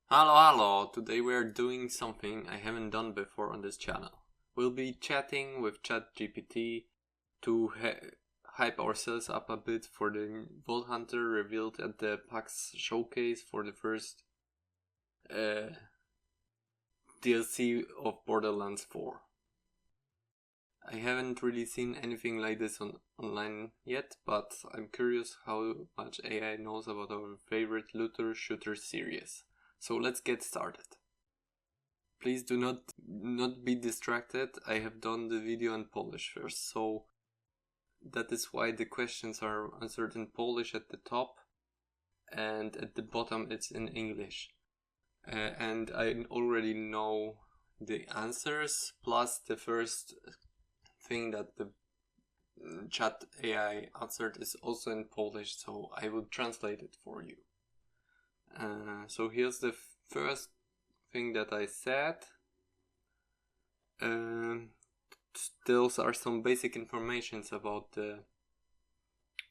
Hello, today we're doing something I haven't done before on this channel. We'll be chatting with Chat GPT to hype ourselves up a bit for the Vault Hunter revealed at the PAX showcase for the first DLC of Borderlands 4. I haven't really seen anything like this online yet, but I'm curious how much AI knows about our favorite looter shooter series. So let's get started. Please do not be distracted. I have done the video in Polish first, so that is why the questions are answered in Polish at the top, and at the bottom it's in English. And I already know the answers, plus the first thing that the chat AI answered is also in Polish, so I will translate it for you. So here's the first thing that I said. Those are some basic informations about the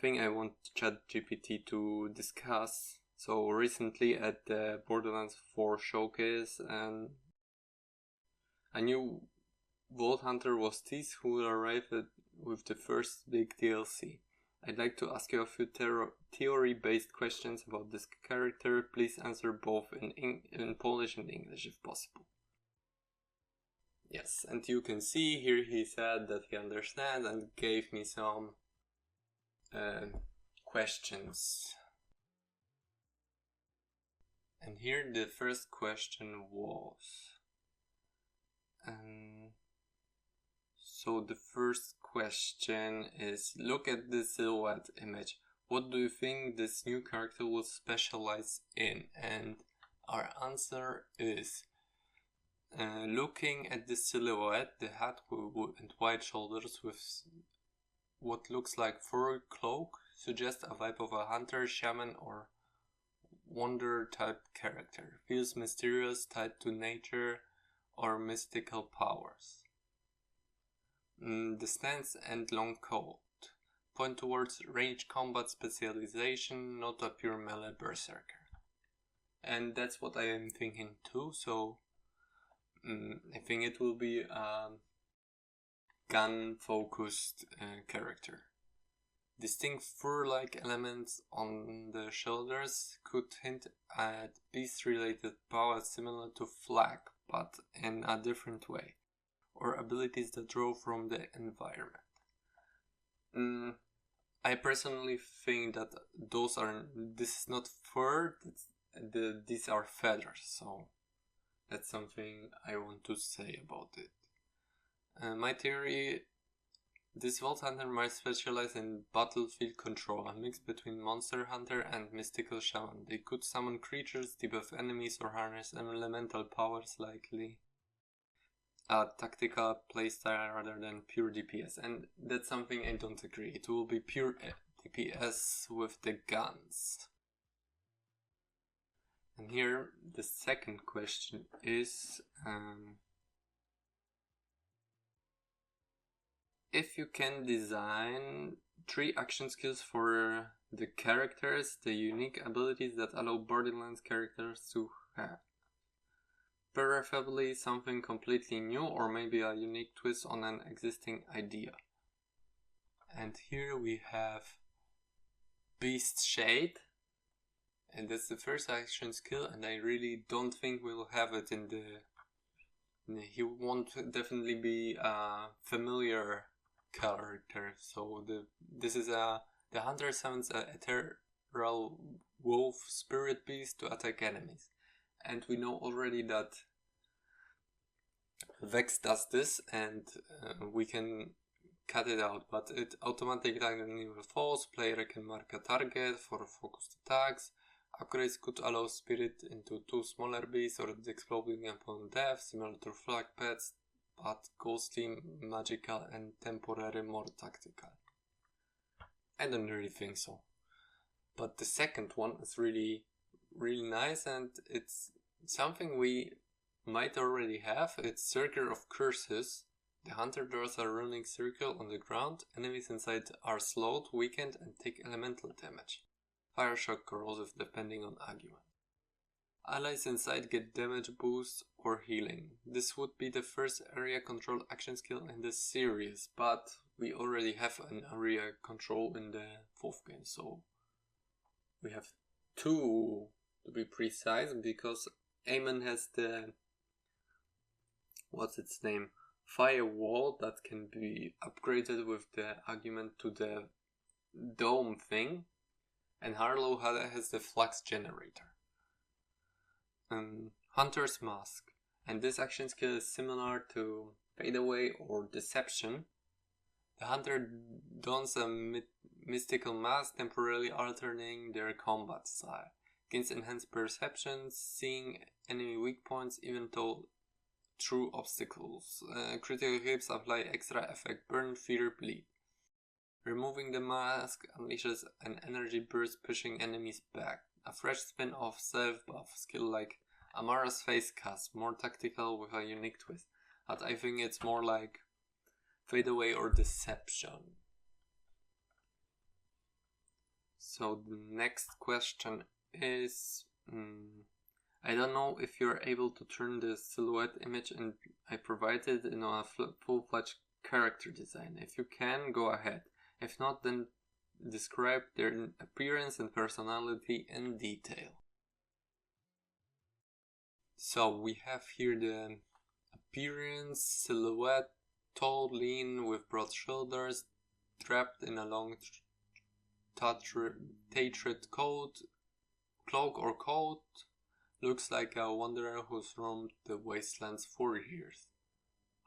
thing I want ChatGPT to discuss. So recently at the Borderlands 4 showcase, a new Vault Hunter was teased who will arrive with the first big DLC. I'd like to ask you a few theory-based questions about this character. Please answer both in Polish and English if possible. Yes, and you can see here he said that he understands and gave me some questions. And here the first question was... So the first question is, look at the silhouette image. What do you think this new character will specialize in? And our answer is, looking at the silhouette, the hat and wide shoulders with what looks like fur cloak suggests a vibe of a hunter, shaman or wonder type character. Feels mysterious, tied to nature or mystical powers. The stance and long coat point towards range combat specialization, not a pure melee berserker. And that's what I am thinking too, so I think it will be a gun focused character. Distinct fur-like elements on the shoulders could hint at beast related powers similar to Flak, but in a different way, or abilities that draw from the environment. I personally think that this is not fur, these are feathers, so that's something I want to say about it. My theory, this Vault Hunter might specialize in battlefield control, a mix between monster hunter and mystical shaman. They could summon creatures, debuff enemies, or harness elemental powers, likely a tactical playstyle rather than pure DPS, and that's something I don't agree. It will be pure DPS with the guns. And here the second question is, if you can design 3 action skills for the characters, the unique abilities that allow Borderlands characters to have. Preferably something completely new or maybe a unique twist on an existing idea. And here we have Beast Shade, and that's the first action skill, and I really don't think we'll have it in the... He won't definitely be a familiar character, so this is the hunter summons an ethereal wolf spirit beast to attack enemies. And we know already that Vex does this, and we can cut it out, but it automatically targets falls. Player can mark a target for focused attacks. Upgrades could allow spirit into 2 smaller beasts or exploding upon death, similar to flag pets, but ghostly, magical and temporary, more tactical. I don't really think so. But the second one is really nice, and it's something we might already have. It's Circle of Curses. The hunter draws a running circle on the ground. Enemies inside are slowed, weakened and take elemental damage. Fire shock, corrosive depending on argument. Allies inside get damage boost or healing. This would be the first area control action skill in this series, but we already have an area control in the 4th game, so we have 2 to be precise, because Amon has the, what's its name, firewall that can be upgraded with the argument to the dome thing, and Harlow has the flux generator. Hunter's Mask, and this action skill is similar to Fade Away or Deception. The hunter dons a mystical mask, temporarily altering their combat style. Gains enhanced perception, seeing enemy weak points even though through obstacles. Critical hits apply extra effect, burn, fear, bleed. Removing the mask unleashes an energy burst, pushing enemies back. A fresh spin-off self-buff skill like Amara's Face Cast, more tactical with a unique twist. But I think it's more like Fade Away or Deception. So the next question is, I don't know if you're able to turn the silhouette image and I provided in a full-fledged character design. If you can, go ahead. If not, then describe their appearance and personality in detail. So we have here the appearance, silhouette, tall, lean, with broad shoulders, draped in a long tattered cloak or coat. Looks like a wanderer who's roamed the wastelands for years.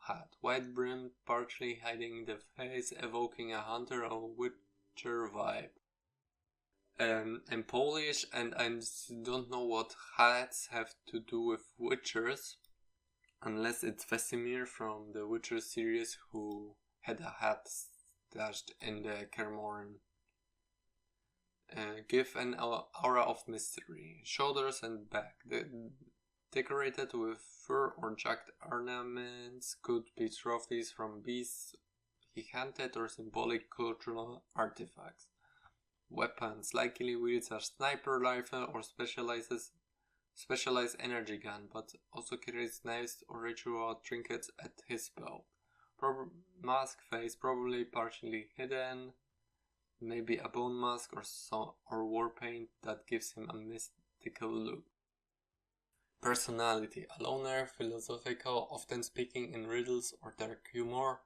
Hat, wide brimmed, partially hiding the face, evoking a hunter or witcher vibe. I'm Polish and I don't know what hats have to do with witchers, unless it's Vesemir from the Witcher series who had a hat stashed in the Kermoran. Give an aura of mystery. Shoulders and back. Decorated with fur or jagged ornaments, could be trophies from beasts he hunted or symbolic cultural artifacts. Weapons, likely wields a sniper rifle or specialized energy gun, but also carries knives or ritual trinkets at his belt. Mask face, probably partially hidden. Maybe a bone mask or war paint that gives him a mystical look. Personality, a loner, philosophical, often speaking in riddles or dark humor.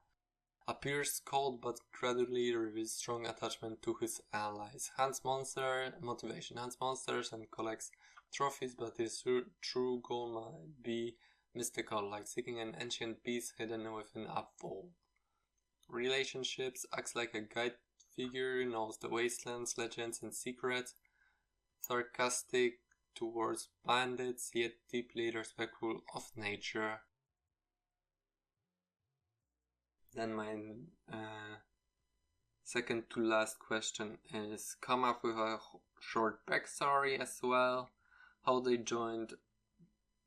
Appears cold but gradually reveals strong attachment to his allies. Hunts motivation, hunts monsters and collects trophies, but his true goal might be mystical, like seeking an ancient piece hidden within a vault. Relationships, acts like a guide figure, knows the wastelands, legends and secrets, sarcastic towards bandits, yet deeply respectful of nature. Then my second to last question is, come up with a short backstory as well, how they joined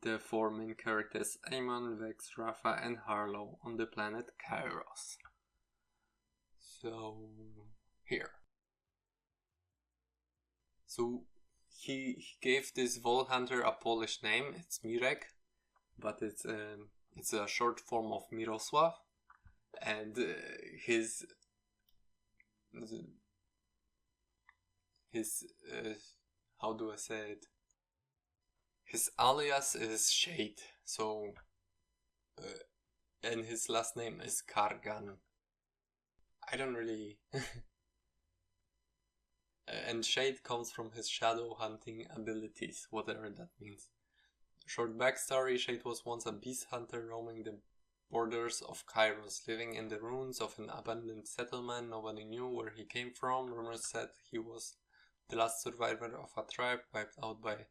the 4 main characters Amon, Vex, Rafa and Harlow on the planet Kairos. So here. So he gave this Vault Hunter a Polish name, it's Mirek, but it's a short form of Mirosław, and his how do I say it? His alias is Shade, so and his last name is Kargan. I don't really and Shade comes from his shadow hunting abilities, whatever that means. Short backstory, Shade was once a beast hunter roaming the borders of Kairos, living in the ruins of an abandoned settlement. Nobody knew where he came from. Rumors said he was the last survivor of a tribe wiped out by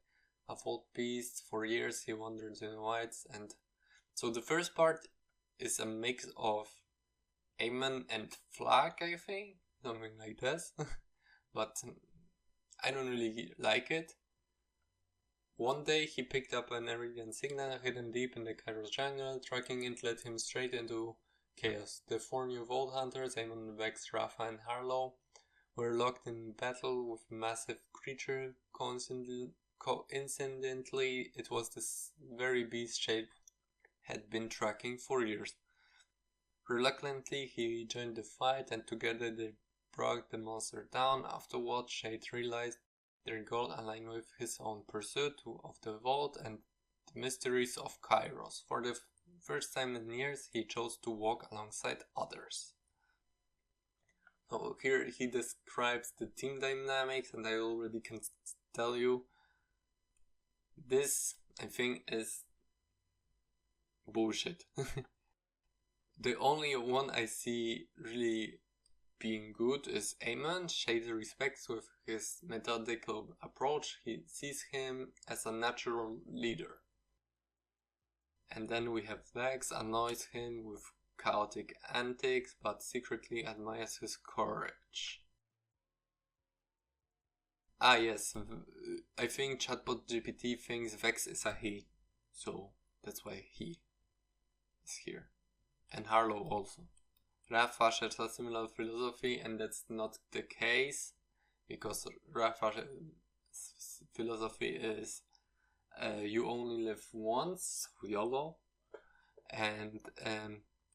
a vault beast. For years he wandered in the wilds, and so the first part is a mix of Amon and Flag, I think, something like this. But I don't really like it. One day he picked up an Iridian signal hidden deep in the Kairos jungle. Tracking it led him straight into chaos. The 4 new Vault Hunters, Amon, Vex, Rafa and Harlow, were locked in battle with a massive creature coincidentally, it was this very beast Shade had been tracking for years. Reluctantly, he joined the fight, and together they brought the monster down. Afterwards, Shade realized their goal aligned with his own pursuit of the vault and the mysteries of Kairos. For the first time in years, he chose to walk alongside others. So here he describes the team dynamics, and I already can tell you this, I think, is bullshit. The only one I see really being good is Amon. Shade respects with his methodical approach. He sees him as a natural leader. And then we have Vex, annoys him with chaotic antics, but secretly admires his courage. Ah yes, I think Chatbot GPT thinks Vex is a he, so that's why he is here. And Harlow also. Rafa shares a similar philosophy, and that's not the case, because Rafa's philosophy is you only live once, YOLO, and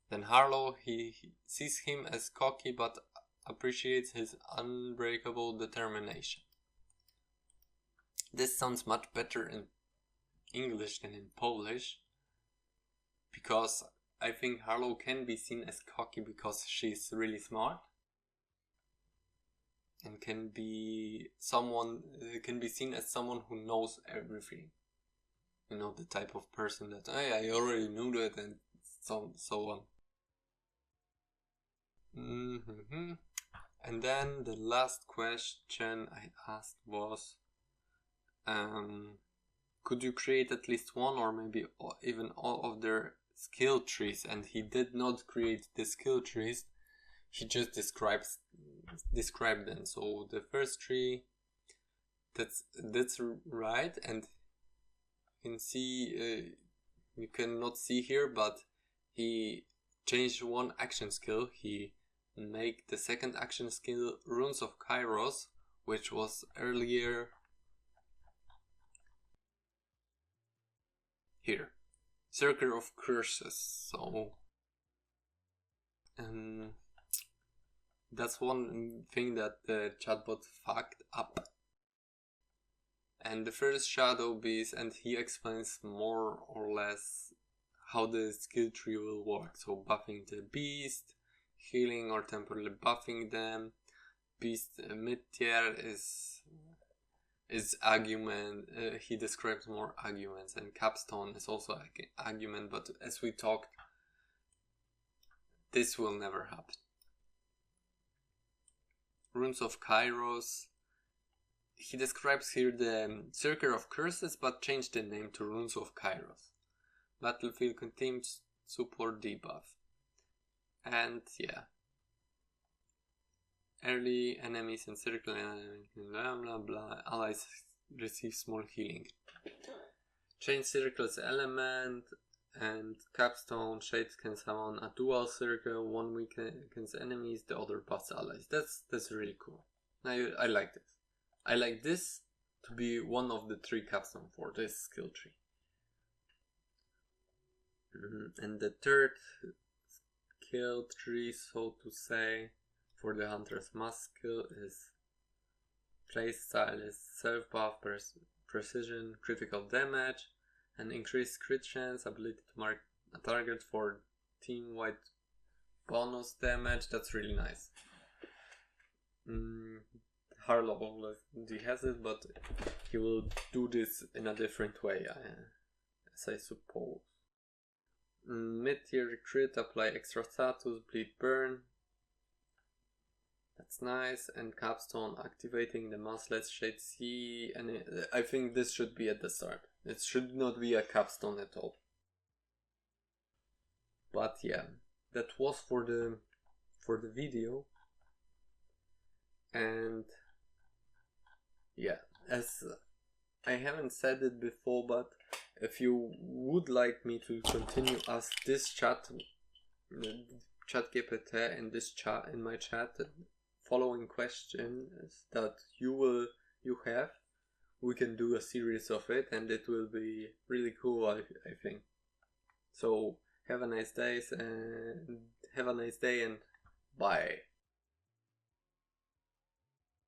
then Harlow, he sees him as cocky but appreciates his unbreakable determination. This sounds much better in English than in Polish, because I think Harlow can be seen as cocky because she's really smart, and can be seen as someone who knows everything. You know, the type of person that, hey, I already knew that, and so on. And then the last question I asked was, could you create at least one or maybe even all of their skill trees? And he did not create the skill trees, he just described them. So the first tree, that's right, and you can see, you cannot see here, but he changed one action skill. He made the second action skill Runes of Kairos, which was earlier here, Circle of Curses. So that's one thing that the chatbot fucked up. And the first Shadow Beast, and he explains more or less how the skill tree will work. So buffing the beast, healing or temporarily buffing them. Beast mid-tier is argument. He describes more arguments, and Capstone is also argument, but as we talked, this will never happen. Runes of Kairos, he describes here the Circle of Curses, but changed the name to Runes of Kairos. Battlefield contains support debuff. And yeah. Early enemies and circle enemies, blah blah blah. Allies receive small healing. Change circles element, and Capstone Shade can summon a dual circle. One weakens enemies, the other buffs allies. That's really cool. I like this. I like this to be one of the 3 Capstone for this skill tree. And the third skill tree, so to say, for the Hunter's Mask skill is playstyle is self-buff, precision, critical damage, and increased crit chance, ability to mark a target for team-wide bonus damage. That's really nice. Harlow already has it, but he will do this in a different way, as I suppose. Mid-tier crit, apply extra status, bleed burn. That's nice. And Capstone, activating the Massless Shade C, and I think this should be at the start. It should not be a Capstone at all. But yeah, that was for the video. And yeah, as I haven't said it before, but if you would like me to continue ask this chat GPT in my chat, following questions that you have, we can do a series of it, and it will be really cool, I think. So have a nice day, and bye.